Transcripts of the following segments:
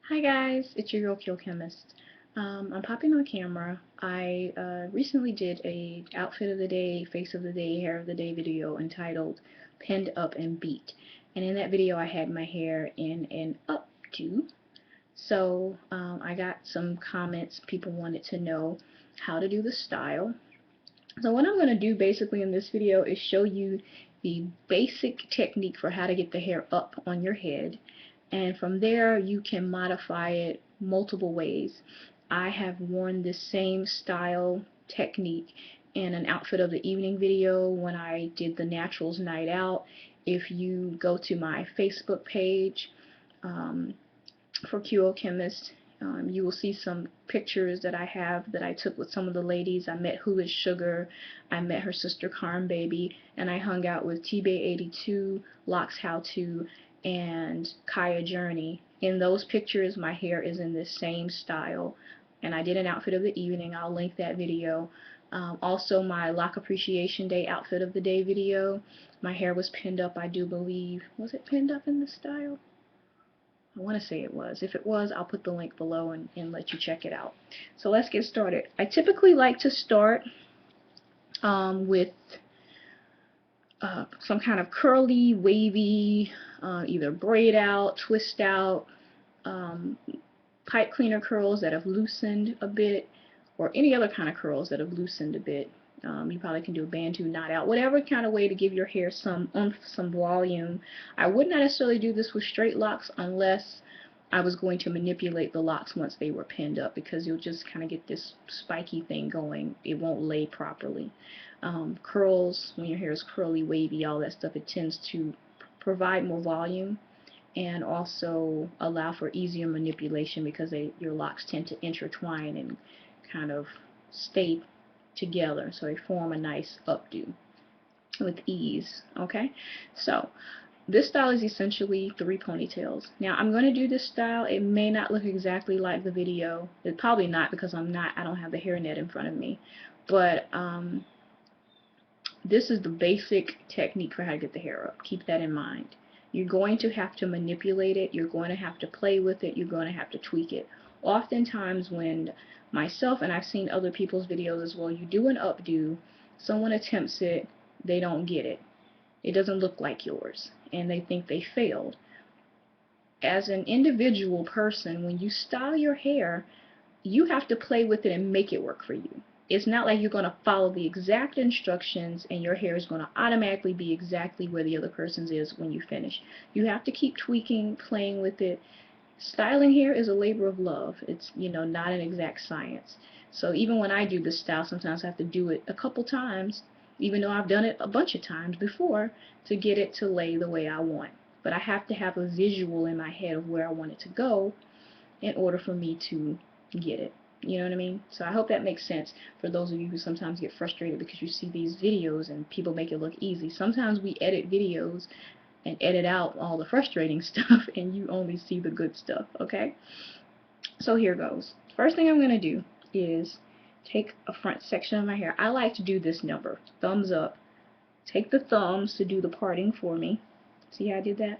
Hi guys, it's your girl qochemist. I'm popping on camera. I recently did a outfit of the day, face of the day, hair of the day video entitled Pinned Up and Beat. And in that video I had my hair in an updo. So I got some comments. People wanted to know how to do the style. So what I'm going to do basically in this video is show you the basic technique for how to get the hair up on your head, and from there you can modify it multiple ways. I have worn this same style technique in an outfit of the evening video when I did the naturals night out. If you go to my Facebook page for qochemist, you will see some pictures that I have that I took with some of the ladies. I met Who is Sugar, I met her sister Carm Baby, and I hung out with T-Bay82, Locks How To, and Kaya Journey. In those pictures my hair is in this same style, and I did an outfit of the evening. I'll link that video. Also my Lock Appreciation Day outfit of the day video, my hair was pinned up, I do believe. Was it pinned up in this style? I want to say it was. If it was, I'll put the link below and let you check it out. So let's get started. I typically like to start with some kind of curly, wavy, either braid out, twist out, pipe cleaner curls that have loosened a bit, or any other kind of curls that have loosened a bit. You probably can do a bantu knot out, whatever kind of way to give your hair some oomph, some volume. I would not necessarily do this with straight locks unless I was going to manipulate the locks once they were pinned up, because you'll just kind of get this spiky thing going. It won't lay properly. Curls, when your hair is curly, wavy, all that stuff, it tends to provide more volume and also allow for easier manipulation because your locks tend to intertwine and kind of stay together, so they form a nice updo with ease. Okay, so this style is essentially 3 ponytails. Now I'm going to do this style. It may not look exactly like the video. It probably not, because I don't have the hairnet in front of me, but this is the basic technique for how to get the hair up. Keep that in mind. You're going to have to manipulate it, you're going to have to play with it, you're going to have to tweak it. Oftentimes when myself, and I've seen other people's videos as well, you do an updo, someone attempts it, they don't get it. It doesn't look like yours, and they think they failed. As an individual person, when you style your hair, you have to play with it and make it work for you. It's not like you're going to follow the exact instructions and your hair is going to automatically be exactly where the other person's is when you finish. You have to keep tweaking, playing with it. Styling hair is a labor of love. It's, not an exact science. So even when I do this style, sometimes I have to do it a couple times, even though I've done it a bunch of times before, to get it to lay the way I want. But I have to have a visual in my head of where I want it to go in order for me to get it. You know what I mean? So I hope that makes sense for those of you who sometimes get frustrated because you see these videos and people make it look easy. Sometimes we edit videos and edit out all the frustrating stuff and you only see the good stuff, okay? So here goes. First thing I'm going to do is take a front section of my hair. I like to do this number, thumbs up. Take the thumbs to do the parting for me. See how I did that?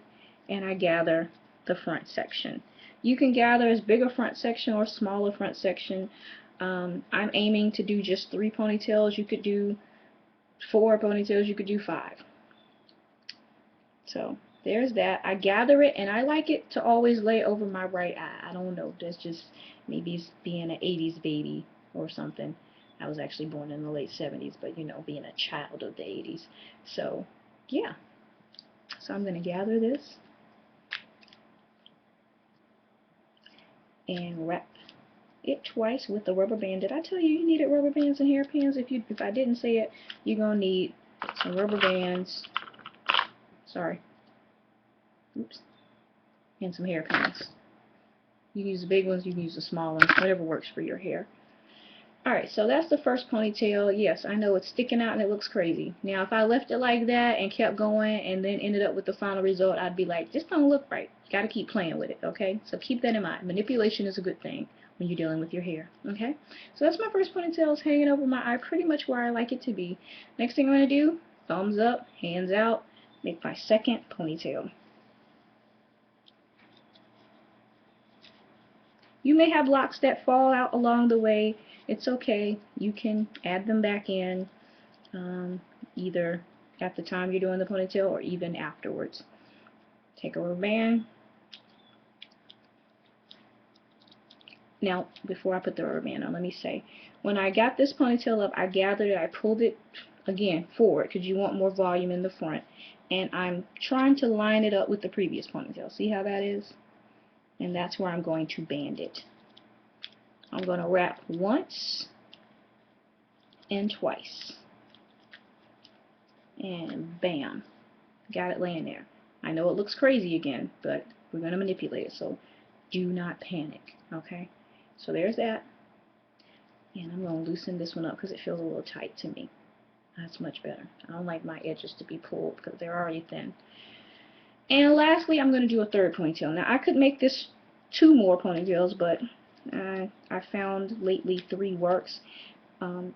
And I gather the front section. You can gather as big a front section or smaller front section. I'm aiming to do just 3 ponytails. You could do 4 ponytails. You could do 5. So there's that. I gather it, and I like it to always lay over my right eye. I don't know. That's just maybe being an 80s baby or something. I was actually born in the late 70s, but being a child of the 80s. So yeah. So I'm going to gather this and wrap it twice with the rubber band. Did I tell you you needed rubber bands and hairpins? If I didn't say it, you're going to need some rubber bands. Sorry. Oops. And some hairpins. You can use the big ones, you can use the small ones, whatever works for your hair. Alright, so that's the first ponytail. Yes, I know it's sticking out and it looks crazy. Now, if I left it like that and kept going and then ended up with the final result, I'd be like, this don't look right. Got to keep playing with it, okay? So keep that in mind. Manipulation is a good thing when you're dealing with your hair, okay? So that's my first ponytail. It's hanging over my eye pretty much where I like it to be. Next thing I'm going to do, thumbs up, hands out, make my second ponytail. You may have locks that fall out along the way. It's okay. You can add them back in either at the time you're doing the ponytail or even afterwards. Take a rubber band. Now, before I put the rubber band on, let me say, when I got this ponytail up, I gathered it, I pulled it, again, forward, because you want more volume in the front. And I'm trying to line it up with the previous ponytail. See how that is? And that's where I'm going to band it. I'm going to wrap once and twice. And bam, got it laying there. I know it looks crazy again, but we're going to manipulate it, so do not panic, okay? So there's that. And I'm going to loosen this one up because it feels a little tight to me. That's much better. I don't like my edges to be pulled because they're already thin. And lastly, I'm going to do a third ponytail. Now, I could make this 2 more ponytails, but I found lately 3 works.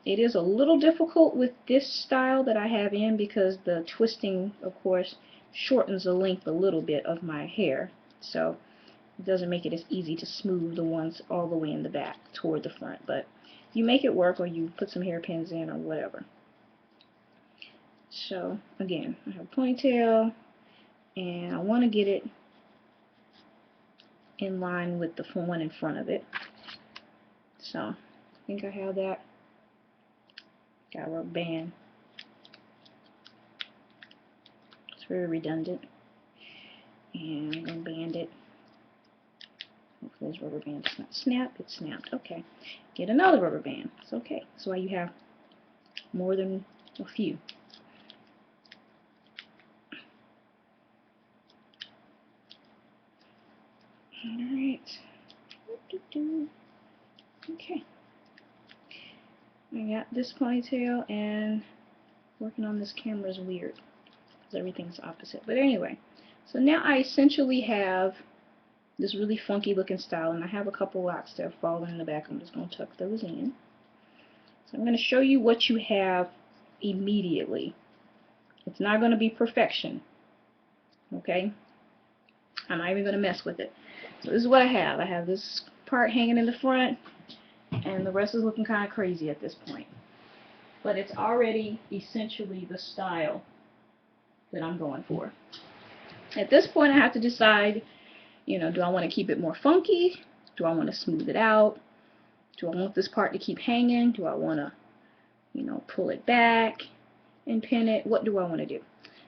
It is a little difficult with this style that I have in because the twisting, of course, shortens the length a little bit of my hair. So it doesn't make it as easy to smooth the ones all the way in the back toward the front. But you make it work, or you put some hairpins in or whatever. So again, I have a ponytail, and I want to get it in line with the one in front of it. So I think I have that. Got a rubber band. It's very redundant. And I'm going to band it. Hopefully this rubber band does not snap. It snapped. Okay. Get another rubber band. It's okay. That's why you have more than a few. Alright. Okay. I got this ponytail, and working on this camera is weird because everything's opposite. But anyway, so now I essentially have this really funky looking style, and I have a couple locks that are falling in the back. I'm just going to tuck those in. So I'm going to show you what you have immediately. It's not going to be perfection, okay? I'm not even going to mess with it. So this is what I have. I have this part hanging in the front, and the rest is looking kind of crazy at this point. But it's already essentially the style that I'm going for. At this point, I have to decide, you know, do I want to keep it more funky? Do I want to smooth it out? Do I want this part to keep hanging? Do I want to, you know, pull it back and pin it? What do I want to do?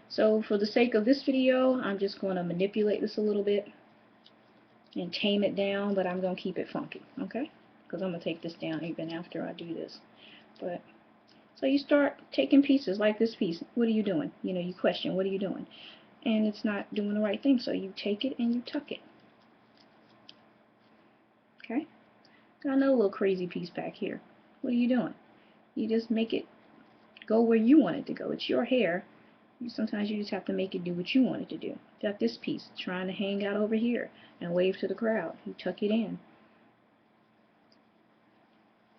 So for the sake of this video, I'm just going to manipulate this a little bit and tame it down, but I'm going to keep it funky, okay? Because I'm going to take this down even after I do this. But so you start taking pieces like this piece. What are you doing? You know, you question, what are you doing? And it's not doing the right thing, so you take it and you tuck it. Okay? Got another little crazy piece back here. What are you doing? You just make it go where you want it to go. It's your hair. Sometimes you just have to make it do what you want it to do. Got this piece trying to hang out over here and wave to the crowd. You tuck it in.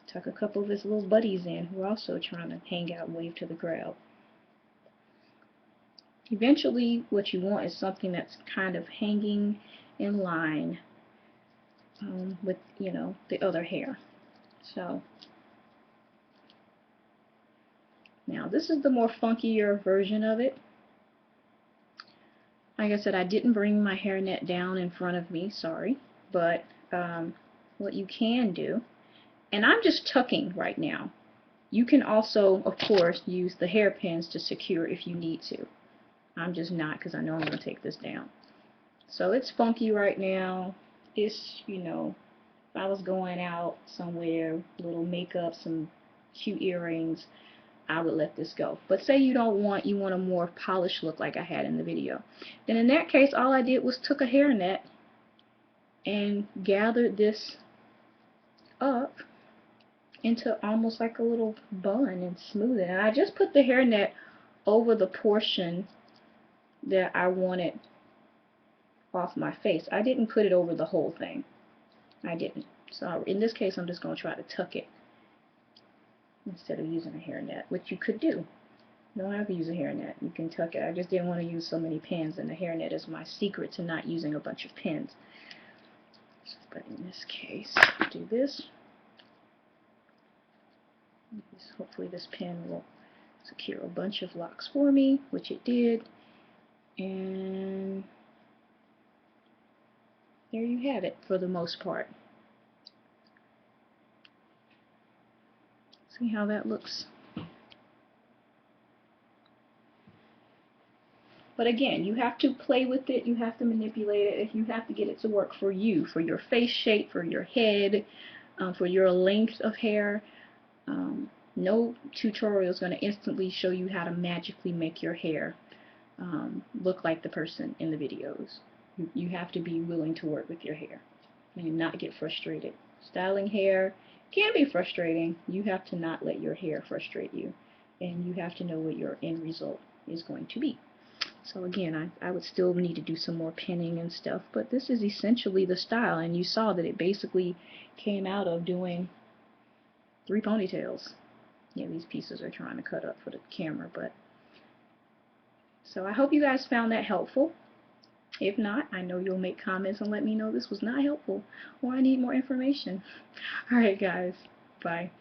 Tuck a couple of his little buddies in who are also trying to hang out and wave to the crowd. Eventually, what you want is something that's kind of hanging in line with, you know, the other hair. So now this is the more funkier version of it. Like I said, I didn't bring my hairnet down in front of me, sorry. But what you can do, and I'm just tucking right now. You can also, of course, use the hairpins to secure if you need to. I'm just not, because I know I'm going to take this down. So it's funky right now. It's, you know, if I was going out somewhere, a little makeup, some cute earrings, I would let this go. But say you don't want, you want a more polished look like I had in the video. Then in that case, all I did was took a hairnet and gathered this up into almost like a little bun and smooth it. And I just put the hairnet over the portion that I wanted off my face. I didn't put it over the whole thing. I didn't. So in this case, I'm just going to try to tuck it instead of using a hairnet, which you could do. You don't have to use a hairnet. You can tuck it. I just didn't want to use so many pins, and the hairnet is my secret to not using a bunch of pins. But in this case, do this. Hopefully this pen will secure a bunch of locks for me, which it did. And there you have it for the most part. See how that looks? But again, you have to play with it, you have to manipulate it, you have to get it to work for you, for your face shape, for your head, for your length of hair. No tutorial is going to instantly show you how to magically make your hair look like the person in the videos. You have to be willing to work with your hair and not get frustrated. Styling hair can be frustrating. You have to not let your hair frustrate you, and you have to know what your end result is going to be. So again, I would still need to do some more pinning and stuff, but this is essentially the style, and you saw that it basically came out of doing 3 ponytails. Yeah, these pieces are trying to cut up for the camera, but so I hope you guys found that helpful. If not, I know you'll make comments and let me know this was not helpful or I need more information. Alright guys, bye.